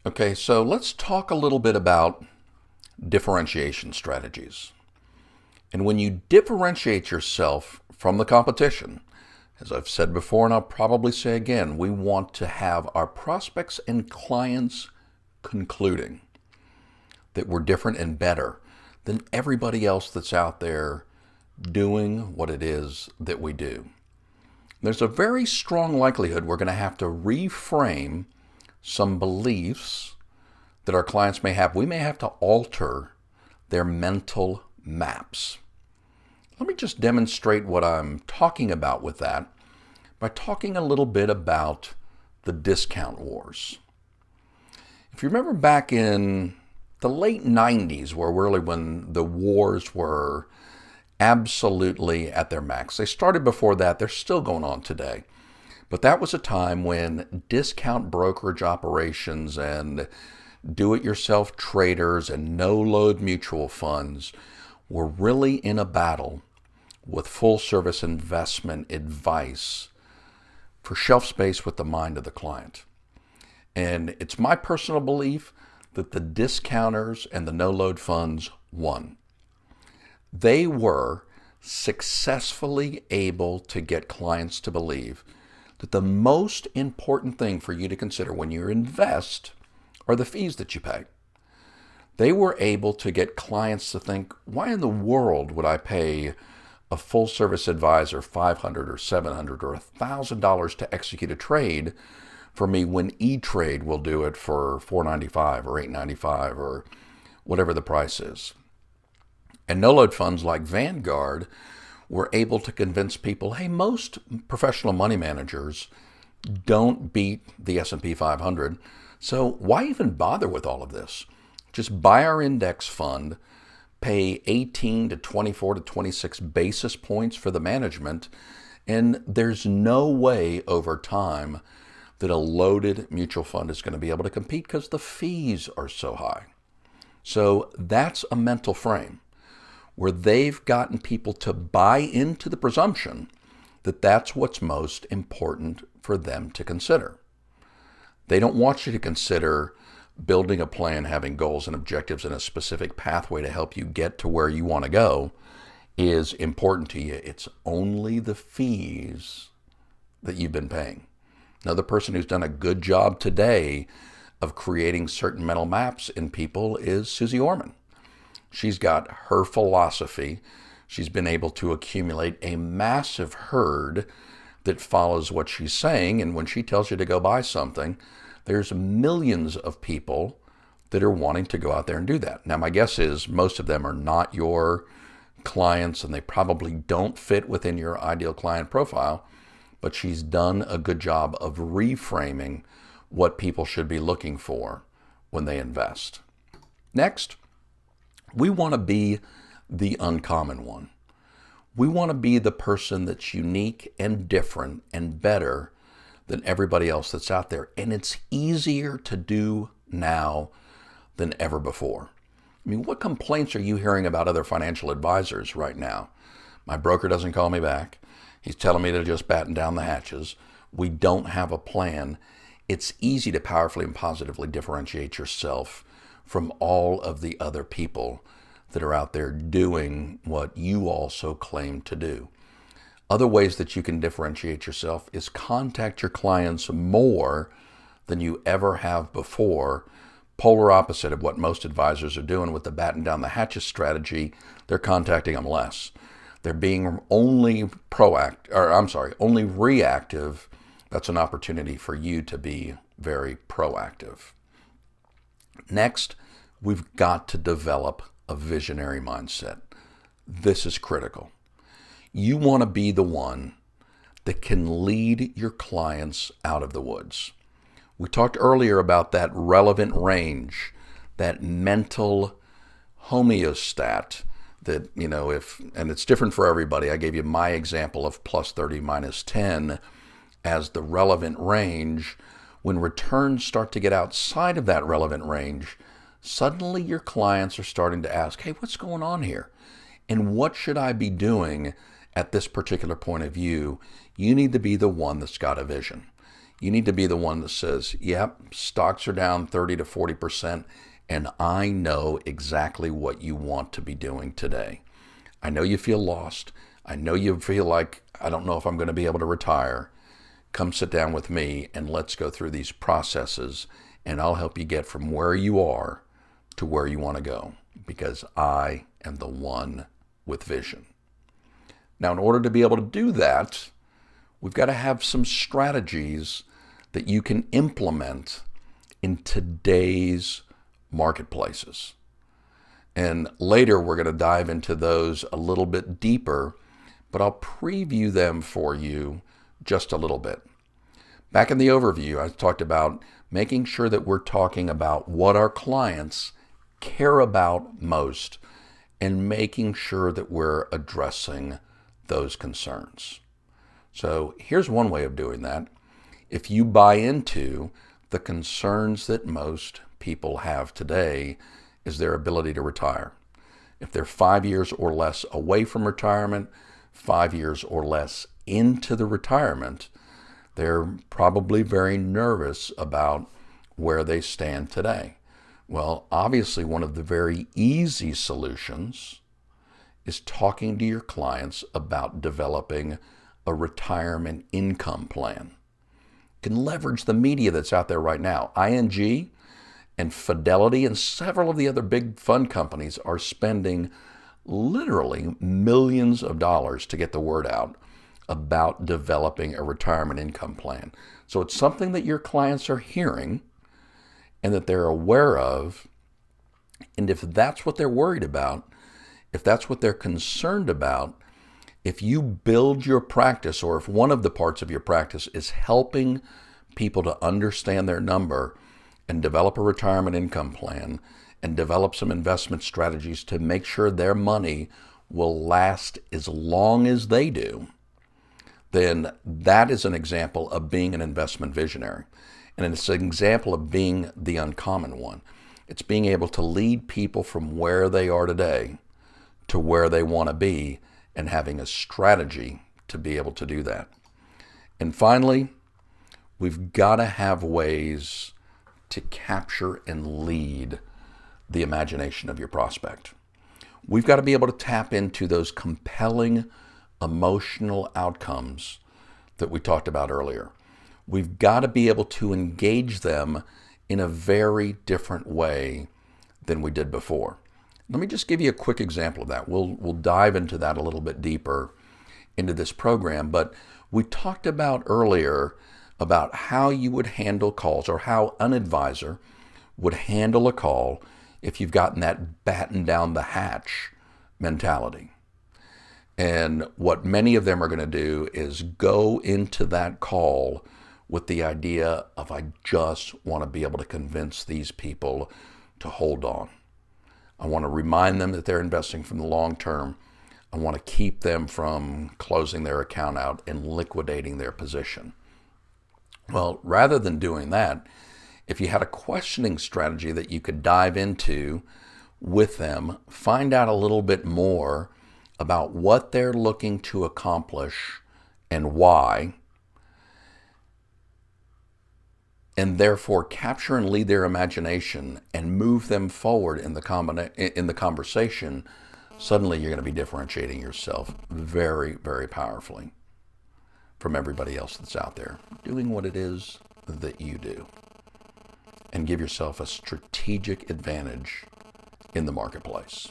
Okay, so let's talk a little bit about differentiation strategies. And when you differentiate yourself from the competition, as I've said before and I'll probably say again, we want to have our prospects and clients concluding that we're different and better than everybody else that's out there doing what it is that we do. There's a very strong likelihood we're going to have to reframe some beliefs that our clients may have. We may have to alter their mental maps. Let me just demonstrate what I'm talking about with that by talking a little bit about the discount wars. If you remember back in the late 90s, where really when the wars were absolutely at their max. They started before that. They're still going on today. But that was a time when discount brokerage operations and do-it-yourself traders and no-load mutual funds were really in a battle with full-service investment advice for shelf space with the mind of the client. And it's my personal belief that the discounters and the no-load funds won. They were successfully able to get clients to believe that the most important thing for you to consider when you invest are the fees that you pay. They were able to get clients to think, why in the world would I pay a full-service advisor $500 or $700 or $1,000 to execute a trade for me when E-Trade will do it for $4.95 or $8.95 or whatever the price is? And no-load funds like Vanguard were able to convince people, hey, most professional money managers don't beat the S&P 500, so why even bother with all of this? Just buy our index fund, pay 18 to 24 to 26 basis points for the management, and there's no way over time that a loaded mutual fund is going to be able to compete because the fees are so high. So that's a mental frame where they've gotten people to buy into the presumption that that's what's most important for them to consider. They don't want you to consider building a plan, having goals and objectives and a specific pathway to help you get to where you want to go is important to you. It's only the fees that you've been paying. Another person who's done a good job today of creating certain mental maps in people is Susie Orman. She's got her philosophy. She's been able to accumulate a massive herd that follows what she's saying. And when she tells you to go buy something, there's millions of people that are wanting to go out there and do that. Now, my guess is most of them are not your clients and they probably don't fit within your ideal client profile, but she's done a good job of reframing what people should be looking for when they invest. Next, we want to be the uncommon one. We want to be the person that's unique and different and better than everybody else that's out there. And it's easier to do now than ever before. I mean, what complaints are you hearing about other financial advisors right now? My broker doesn't call me back. He's telling me to just batten down the hatches. We don't have a plan. It's easy to powerfully and positively differentiate yourself from all of the other people that are out there doing what you also claim to do. Other ways that you can differentiate yourself is contact your clients more than you ever have before. Polar opposite of what most advisors are doing with the batten down the hatches strategy, they're contacting them less. They're being only reactive. That's an opportunity for you to be very proactive. Next, we've got to develop a visionary mindset. This is critical. You want to be the one that can lead your clients out of the woods. We talked earlier about that relevant range, that mental homeostat that, and it's different for everybody. I gave you my example of plus 30 minus 10 as the relevant range. When returns start to get outside of that relevant range, suddenly your clients are starting to ask, hey, what's going on here? And what should I be doing at this particular point of view? You need to be the one that's got a vision. You need to be the one that says, yep, stocks are down 30 to 40%, and I know exactly what you want to be doing today. I know you feel lost. I know you feel like, I don't know if I'm going to be able to retire. Come sit down with me and let's go through these processes, and I'll help you get from where you are to where you want to go, because I am the one with vision. Now, in order to be able to do that, we've got to have some strategies that you can implement in today's marketplaces. And later we're going to dive into those a little bit deeper, but I'll preview them for you just a little bit. Back in the overview, I talked about making sure that we're talking about what our clients care about most and making sure that we're addressing those concerns. So here's one way of doing that. If you buy into the concerns that most people have today is their ability to retire. If they're 5 years or less away from retirement, 5 years or less into the retirement, they're probably very nervous about where they stand today. Well, obviously one of the very easy solutions is talking to your clients about developing a retirement income plan. You can leverage the media that's out there right now. ING and Fidelity and several of the other big fund companies are spending literally millions of dollars to get the word out about developing a retirement income plan. So it's something that your clients are hearing and that they're aware of. And if that's what they're worried about, if that's what they're concerned about, if you build your practice, or if one of the parts of your practice is helping people to understand their number and develop a retirement income plan and develop some investment strategies to make sure their money will last as long as they do, then that is an example of being an investment visionary. And it's an example of being the uncommon one. It's being able to lead people from where they are today to where they want to be, and having a strategy to be able to do that. And finally, we've got to have ways to capture and lead the imagination of your prospect. We've got to be able to tap into those compelling emotional outcomes that we talked about earlier. We've got to be able to engage them in a very different way than we did before. Let me just give you a quick example of that. We'll dive into that a little bit deeper into this program, but we talked about earlier about how you would handle calls, or how an advisor would handle a call if you've gotten that batten down the hatch mentality. And what many of them are going to do is go into that call with the idea of, I just want to be able to convince these people to hold on. I want to remind them that they're investing from the long term. I want to keep them from closing their account out and liquidating their position. Well, rather than doing that, if you had a questioning strategy that you could dive into with them, find out a little bit more about what they're looking to accomplish and why, and therefore capture and lead their imagination and move them forward in the conversation, suddenly you're going to be differentiating yourself very, very powerfully from everybody else that's out there doing what it is that you do, and give yourself a strategic advantage in the marketplace.